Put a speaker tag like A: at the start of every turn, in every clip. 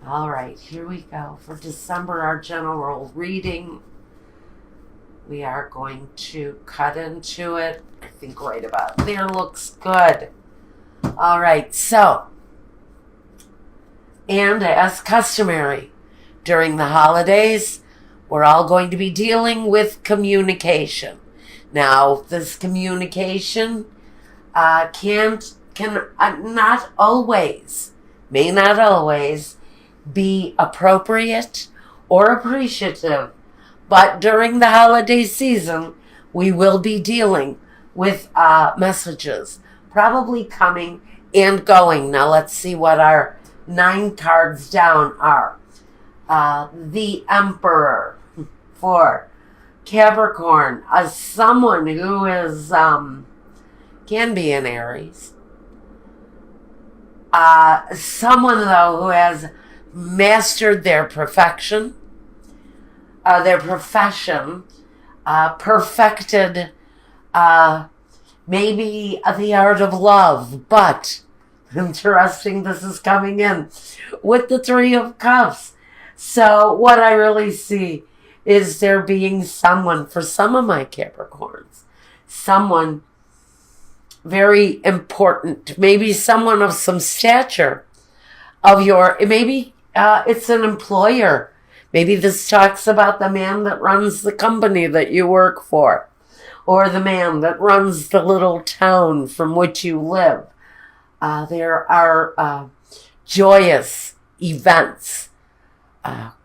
A: All right, here we go. For December, our general reading, we are going to cut into it. I think right about there looks good. All right, so, and as customary, during the holidays, we're all going to be dealing with communication. Now, this communication can not always, may not always be appropriate or appreciative, but during the holiday season, we will be dealing with messages, probably coming and going. Now, let's see what our 9 cards down are. The Emperor for Capricorn, someone who is can be an Aries. Someone though who has mastered their profession, perfected maybe the art of love, but interesting, this is coming in with the 3 of Cups. So what I really see is there being someone, for some of my Capricorns, someone very important, maybe someone of some stature of your, maybe it's an employer. Maybe this talks about the man that runs the company that you work for, or the man that runs the little town from which you live. There are joyous events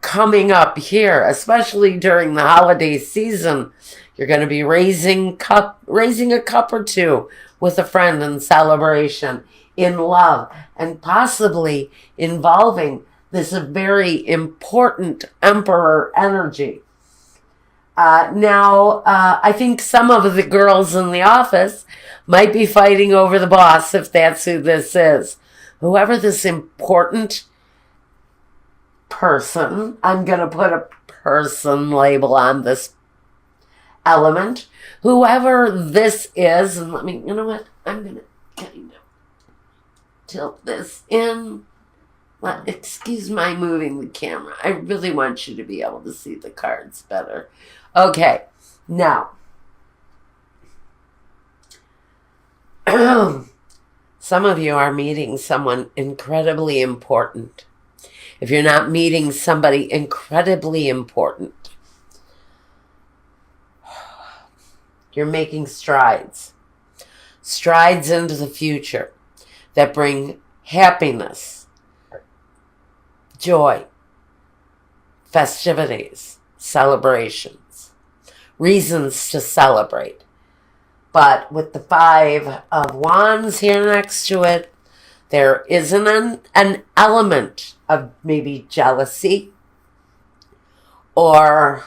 A: coming up here, especially during the holiday season. You're going to be raising a cup or two with a friend in celebration, in love, and possibly involving this very important Emperor energy. Now, I think some of the girls in the office might be fighting over the boss, if that's who this is. Whoever this important person, I'm going to put a person label on this element, whoever this is, and let me, you know what, I'm going to kind of tilt this in. Well, excuse my moving the camera. I really want you to be able to see the cards better. Okay, now, some of you are meeting someone incredibly important. If you're not meeting somebody incredibly important, you're making strides into the future that bring happiness, joy, festivities, celebrations, reasons to celebrate. But with the 5 of Wands here next to it, there is an element of maybe jealousy or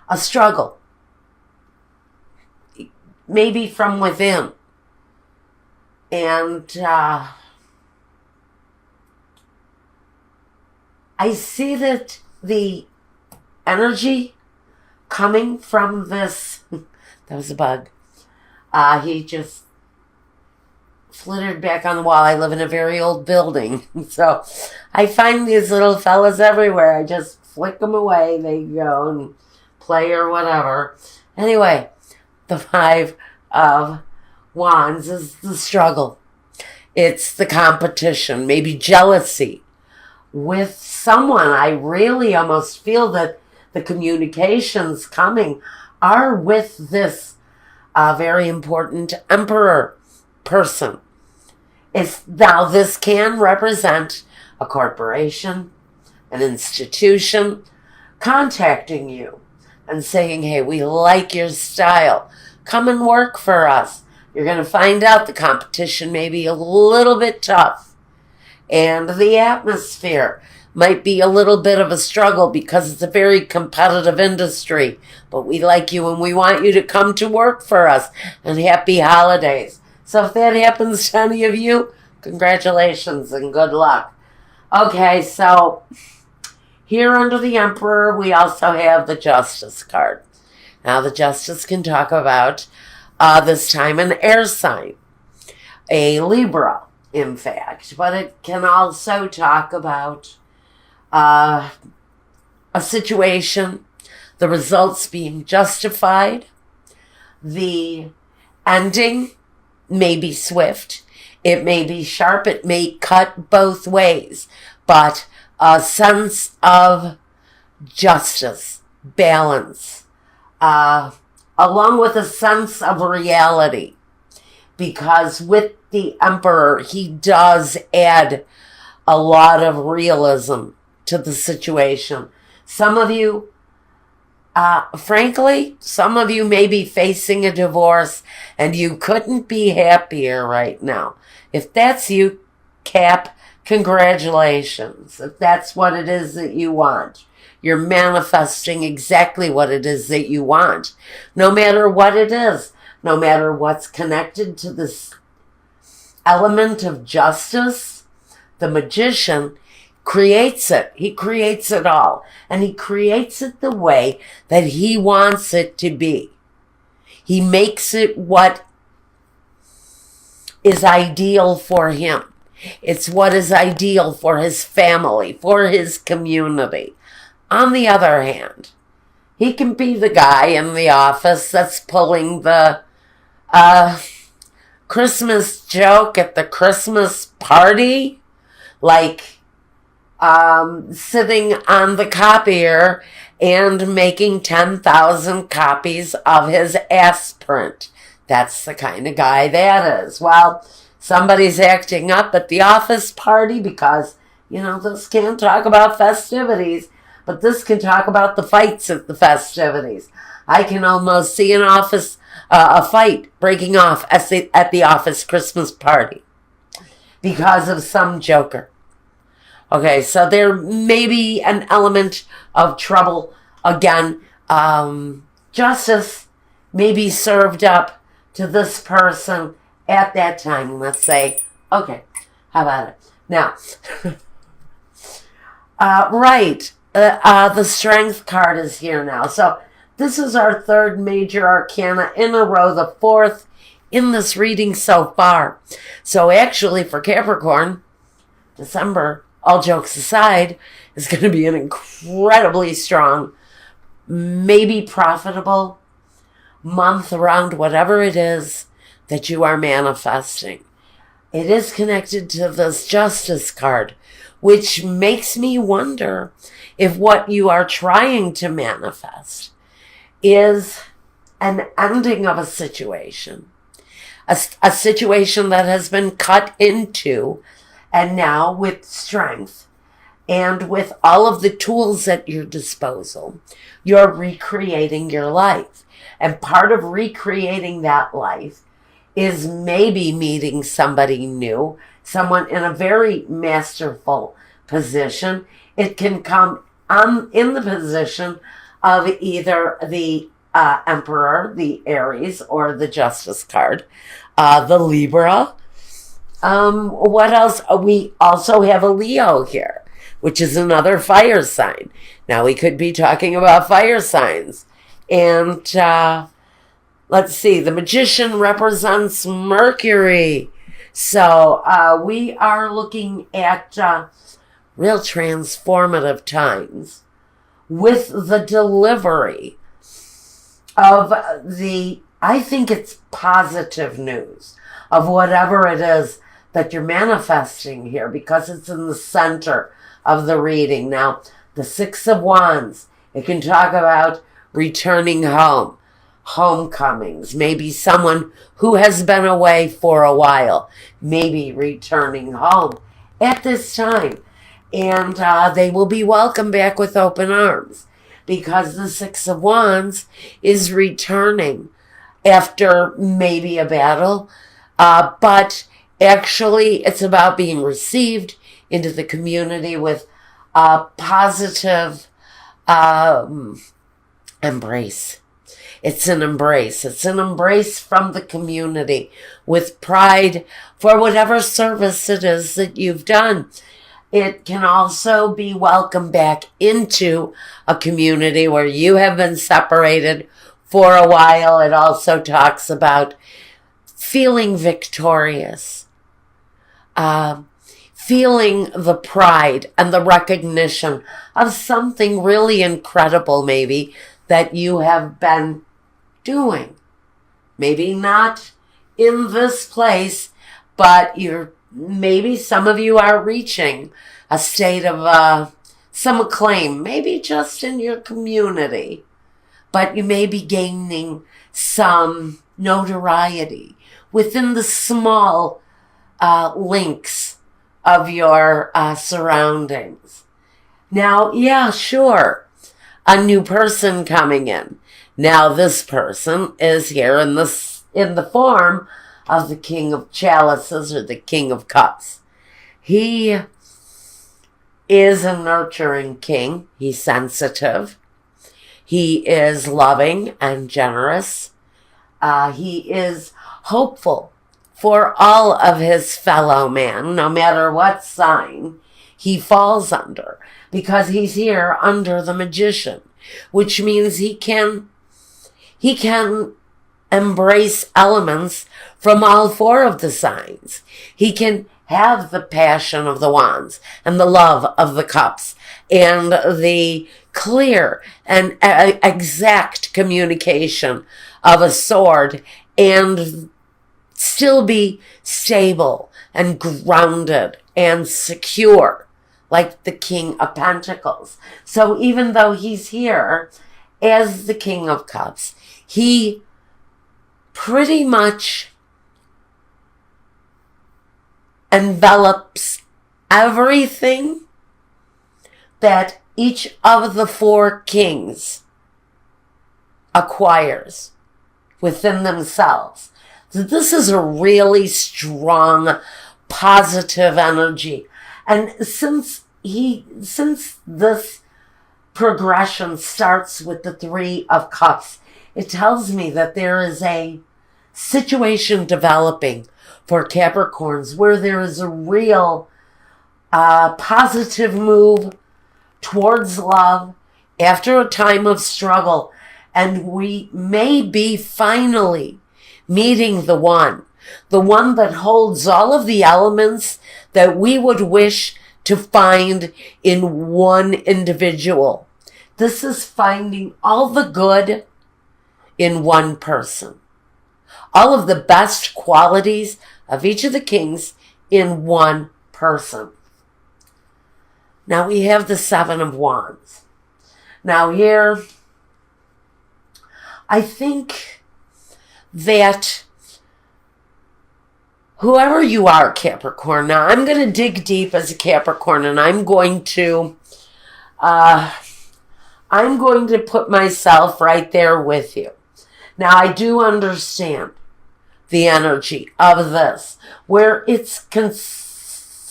A: a struggle, maybe from within. And I see that the energy coming from this, that was a bug. He just flittered back on the wall. I live in a very old building, so I find these little fellas everywhere. I just flick them away. They go and play or whatever. Anyway, the 5 of Wands is the struggle. It's the competition, maybe jealousy with someone. I really almost feel that the communications coming are with this very important Emperor person. Now, this can represent a corporation, an institution, contacting you and saying, hey, we like your style. Come and work for us. You're going to find out the competition may be a little bit tough. And the atmosphere might be a little bit of a struggle because it's a very competitive industry. But we like you and we want you to come to work for us. And happy holidays. So if that happens to any of you, congratulations and good luck. Okay, so here under the Emperor, we also have the Justice card. Now, the Justice can talk about, this time, an air sign, a Libra, in fact. But it can also talk about a situation, the results being justified, the ending may be swift, it may be sharp, it may cut both ways, but a sense of justice, balance, along with a sense of reality. Because with the Emperor, he does add a lot of realism to the situation. Some of you, frankly, some of you may be facing a divorce and you couldn't be happier right now. If that's you, Cap, congratulations. If that's what it is that you want, you're manifesting exactly what it is that you want. No matter what it is, no matter what's connected to this element of justice, the magician creates it. He creates it all. And he creates it the way that he wants it to be. He makes it what is ideal for him. It's what is ideal for his family, for his community. On the other hand, he can be the guy in the office that's pulling the Christmas joke at the Christmas party, like sitting on the copier and making 10,000 copies of his ass print. That's the kind of guy that is. Well, somebody's acting up at the office party because, this can't talk about festivities, but this can talk about the fights at the festivities. I can almost see an office, a fight breaking off at the office Christmas party because of some joker. Okay, so there may be an element of trouble. Again, justice may be served up to this person at that time. Let's say, okay, how about it? Now, right, the Strength card is here now. So this is our third major arcana in a row, the fourth in this reading so far. So actually for Capricorn, December, all jokes aside, is going to be an incredibly strong, maybe profitable month around whatever it is that you are manifesting. It is connected to this Justice card, which makes me wonder if what you are trying to manifest is an ending of a situation, a situation that has been cut into, and now with strength and with all of the tools at your disposal, you're recreating your life. And part of recreating that life is maybe meeting somebody new, someone in a very masterful position. It can come in the position of either the Emperor, the Aries, or the Justice card, the Libra. What else? We also have a Leo here, which is another fire sign. Now we could be talking about fire signs. And let's see, the Magician represents Mercury. So we are looking at real transformative times with the delivery of I think it's positive news of whatever it is that you're manifesting here, because it's in the center of the reading. Now, the Six of Wands, it can talk about returning home, homecomings, maybe someone who has been away for a while, maybe returning home at this time. And they will be welcomed back with open arms, because the Six of Wands is returning after maybe a battle, but actually it's about being received into the community with a positive embrace. It's an embrace. It's an embrace from the community with pride for whatever service it is that you've done. It can also be welcomed back into a community where you have been separated for a while. It also talks about feeling victorious, feeling the pride and the recognition of something really incredible, maybe, that you have been doing. Maybe not in this place, but maybe some of you are reaching a state of some acclaim, maybe just in your community, but you may be gaining some notoriety within the small links of your surroundings. Now, yeah, sure, a new person coming in. Now this person is here in the form of the King of Chalices or the King of Cups. He is a nurturing king. He's sensitive. He is loving and generous. He is hopeful for all of his fellow man, no matter what sign he falls under, because he's here under the Magician, which means he can embrace elements from all four of the signs. He can have the passion of the wands and the love of the cups and the clear and exact communication of a sword and still be stable and grounded and secure like the King of Pentacles. So even though he's here as the King of Cups, he pretty much envelops everything that each of the four kings acquires within themselves. So this is a really strong, positive energy. And since this progression starts with the Three of Cups, it tells me that there is a situation developing for Capricorns where there is a real positive move towards love after a time of struggle. And we may be finally meeting the one that holds all of the elements that we would wish to find in one individual. This is finding all the good in one person. All of the best qualities of each of the kings in one person. Now we have the Seven of Wands. Now here, I think that whoever you are, Capricorn, now I'm going to dig deep as a Capricorn and I'm going to put myself right there with you. Now I do understand the energy of this, where it's concerning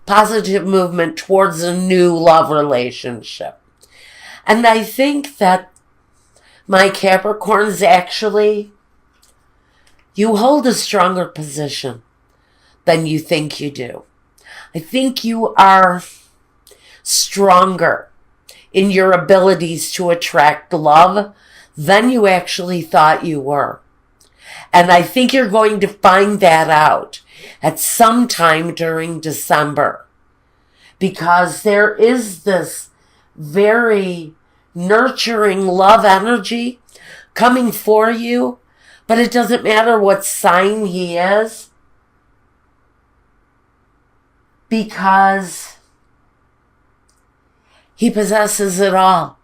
A: positive movement towards a new love relationship. And I think that my Capricorns, actually, you hold a stronger position than you think you do. I think you are stronger in your abilities to attract love than you actually thought you were. And I think you're going to find that out at some time during December, because there is this very nurturing love energy coming for you, but it doesn't matter what sign he is, because he possesses it all.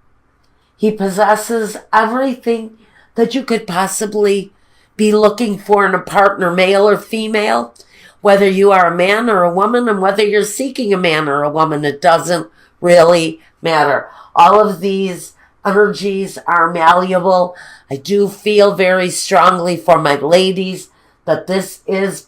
A: He possesses everything that you could possibly be looking for in a partner, male or female, whether you are a man or a woman, and whether you're seeking a man or a woman, it doesn't really matter. All of these energies are malleable. I do feel very strongly for my ladies that this is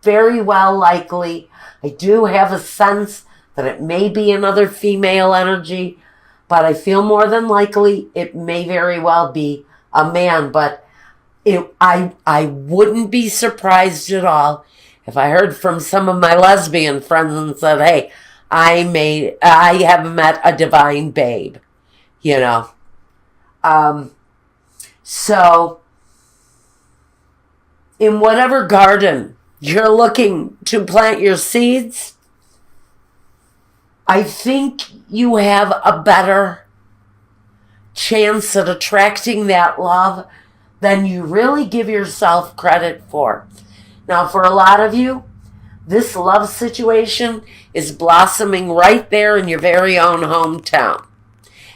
A: very well likely. I do have a sense that it may be another female energy, but I feel more than likely it may very well be a man. But I wouldn't be surprised at all if I heard from some of my lesbian friends and said, hey, I have met a divine babe, you know. So in whatever garden you're looking to plant your seeds, I think you have a better chance at attracting that love than you really give yourself credit for. Now, for a lot of you, this love situation is blossoming right there in your very own hometown.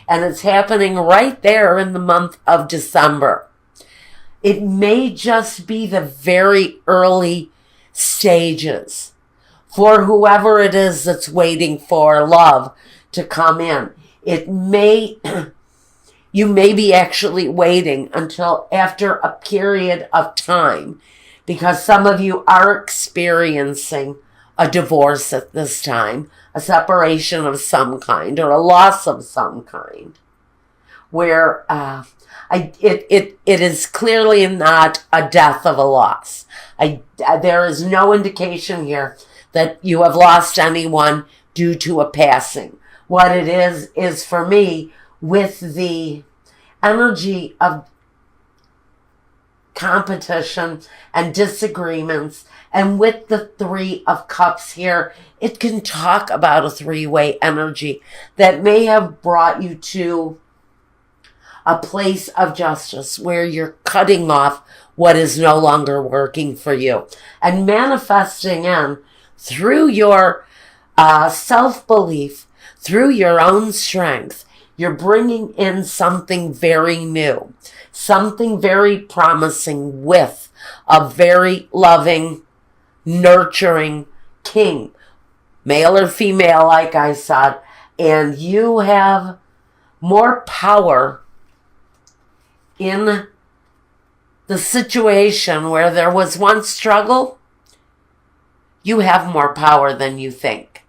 A: And it's happening right there in the month of December. It may just be the very early stages for whoever it is that's waiting for love to come in. You may be actually waiting until after a period of time, because some of you are experiencing a divorce at this time, a separation of some kind, or a loss of some kind, where it is clearly not a death of a loss. There is no indication here that you have lost anyone due to a passing. What it is for me, with the energy of competition and disagreements, and with the Three of Cups here, it can talk about a three-way energy that may have brought you to a place of justice where you're cutting off what is no longer working for you and manifesting in, through your self-belief, through your own strength, you're bringing in something very new, something very promising, with a very loving, nurturing king, male or female, like I said, and you have more power in the situation where there was one struggle. You have more power than you think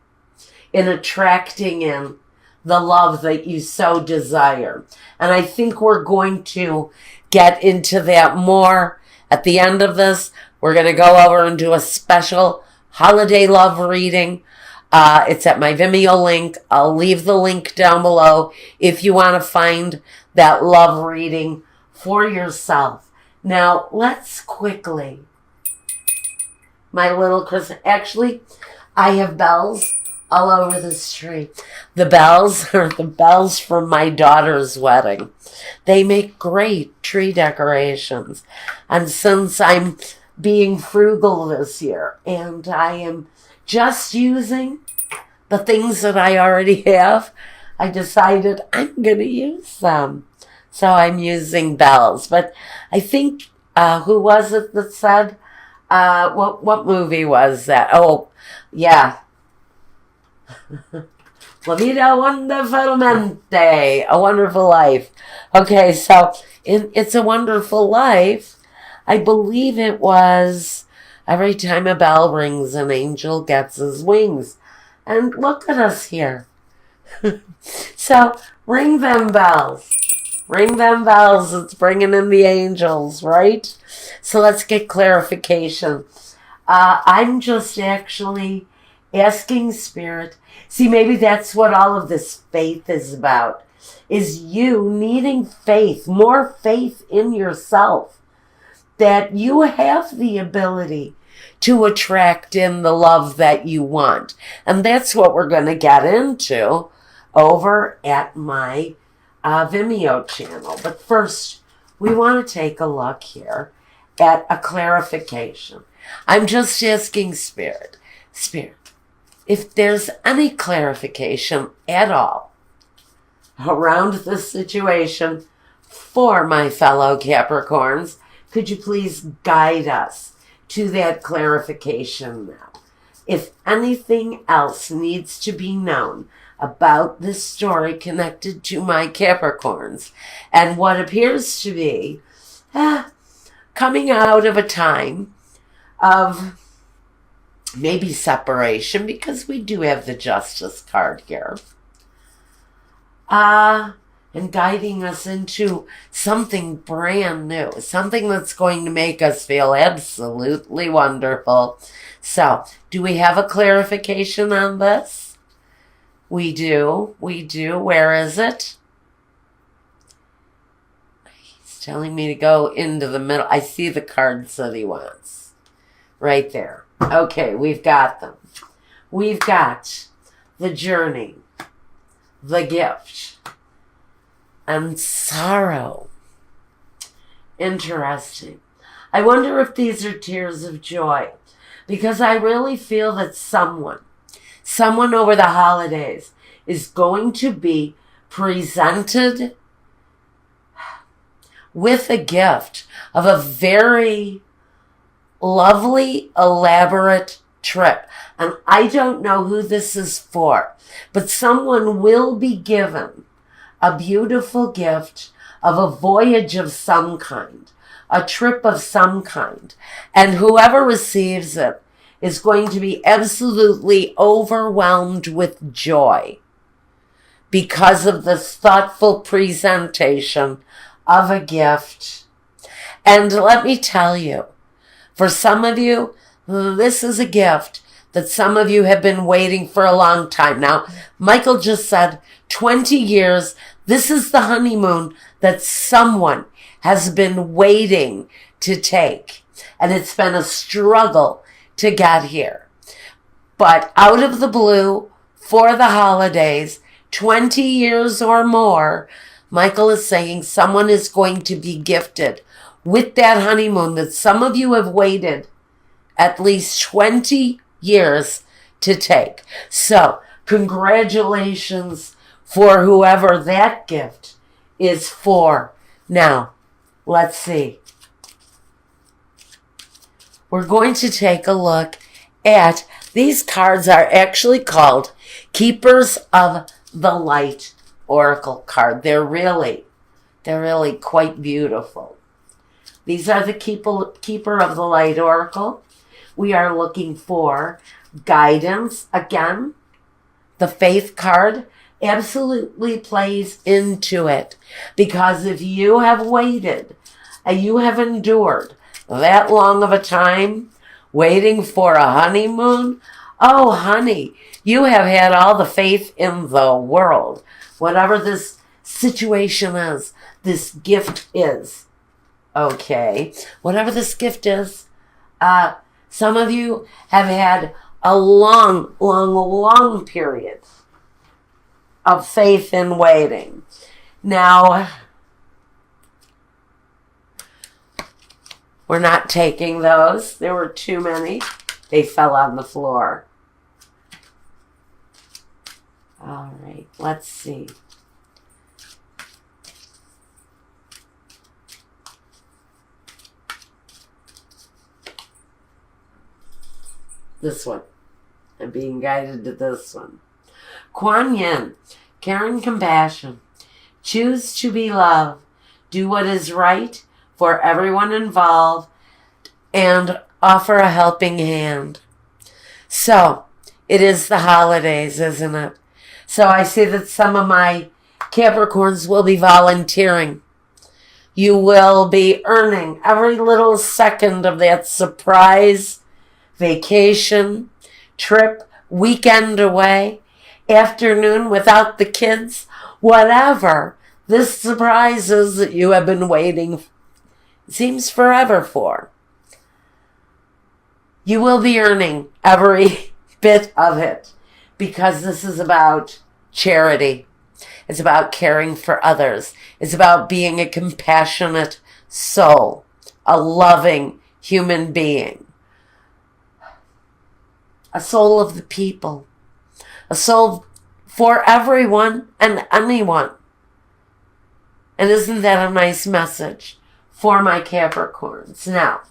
A: in attracting in the love that you so desire. And I think we're going to get into that more at the end of this. We're going to go over and do a special holiday love reading. It's at my Vimeo link. I'll leave the link down below if you want to find that love reading for yourself. Now, let's quickly, my little Chris, actually, I have bells all over this tree. The bells are the bells from my daughter's wedding. They make great tree decorations. And since I'm being frugal this year and I am just using the things that I already have, I decided I'm going to use them. So I'm using bells. But I think, who was it that said, what movie was that? Oh, yeah. La vida wonderfulmente, a wonderful life. Okay, so in It's a Wonderful Life, I believe it was, every time a bell rings, an angel gets his wings. And look at us here. So ring them bells. Ring them bells. It's bringing in the angels, right? So let's get clarification. I'm just actually asking Spirit. See, maybe that's what all of this faith is about, is you needing faith, more faith in yourself, that you have the ability to attract in the love that you want. And that's what we're going to get into over at my Vimeo channel. But first, we want to take a look here at a clarification. I'm just asking Spirit, if there's any clarification at all around this situation for my fellow Capricorns, could you please guide us to that clarification now? If anything else needs to be known about this story connected to my Capricorns and what appears to be coming out of a time of maybe separation, because we do have the Justice card here, and guiding us into something brand new, something that's going to make us feel absolutely wonderful. So, do we have a clarification on this? We do. Where is it? He's telling me to go into the middle. I see the cards that he wants. Right there. Okay, we've got them. We've got the journey, the gift, and sorrow. Interesting. I wonder if these are tears of joy, because I really feel that someone over the holidays is going to be presented with a gift of a very lovely, elaborate trip. And I don't know who this is for, but someone will be given a beautiful gift of a voyage of some kind, a trip of some kind. And whoever receives it is going to be absolutely overwhelmed with joy because of this thoughtful presentation of a gift. And let me tell you, for some of you, this is a gift that some of you have been waiting for a long time. Now, Michael just said 20 years. This is the honeymoon that someone has been waiting to take. And it's been a struggle to get here. But out of the blue, for the holidays, 20 years or more, Michael is saying someone is going to be gifted with that honeymoon that some of you have waited at least 20 years to take. So, congratulations for whoever that gift is for. Now, let's see. We're going to take a look at, these cards are actually called Keepers of the Light Oracle card. They're really quite beautiful. These are the Keeper of the Light Oracle. We are looking for guidance. Again, the Faith card absolutely plays into it, because if you have waited and you have endured that long of a time waiting for a honeymoon, oh honey, you have had all the faith in the world. Whatever this situation is, this gift is. Okay, whatever this gift is, some of you have had a long period of faith in waiting. Now, we're not taking those. There were too many. They fell on the floor. All right, let's see. This one. I'm being guided to this one. Kuan Yin, care and compassion. Choose to be love. Do what is right for everyone involved and offer a helping hand. So, it is the holidays, isn't it? So I see that some of my Capricorns will be volunteering. You will be earning every little second of that surprise vacation, trip, weekend away, afternoon without the kids, whatever this surprise is that you have been waiting, seems forever for. You will be earning every bit of it, because this is about charity. It's about caring for others. It's about being a compassionate soul, a loving human being. A soul of the people. A soul for everyone and anyone. And isn't that a nice message for my Capricorns? Now,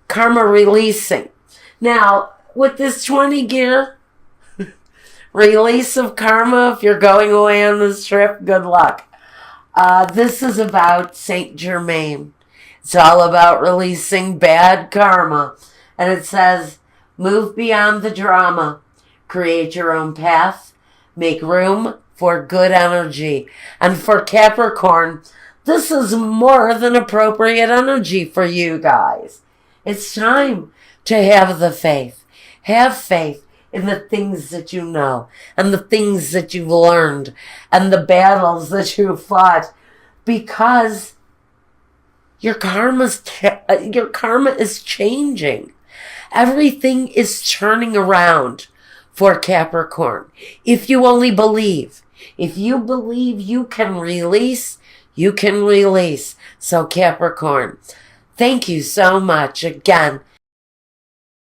A: karma releasing. Now, with this 20 gear release of karma, if you're going away on this trip, good luck. This is about Saint Germain. It's all about releasing bad karma. And it says, move beyond the drama. Create your own path. Make room for good energy. And for Capricorn, this is more than appropriate energy for you guys. It's time to have the faith. Have faith in the things that you know and the things that you've learned and the battles that you've fought, because Your karma is changing. Everything is turning around for Capricorn. If you only believe. If you believe you can release, you can release. So Capricorn, thank you so much. Again,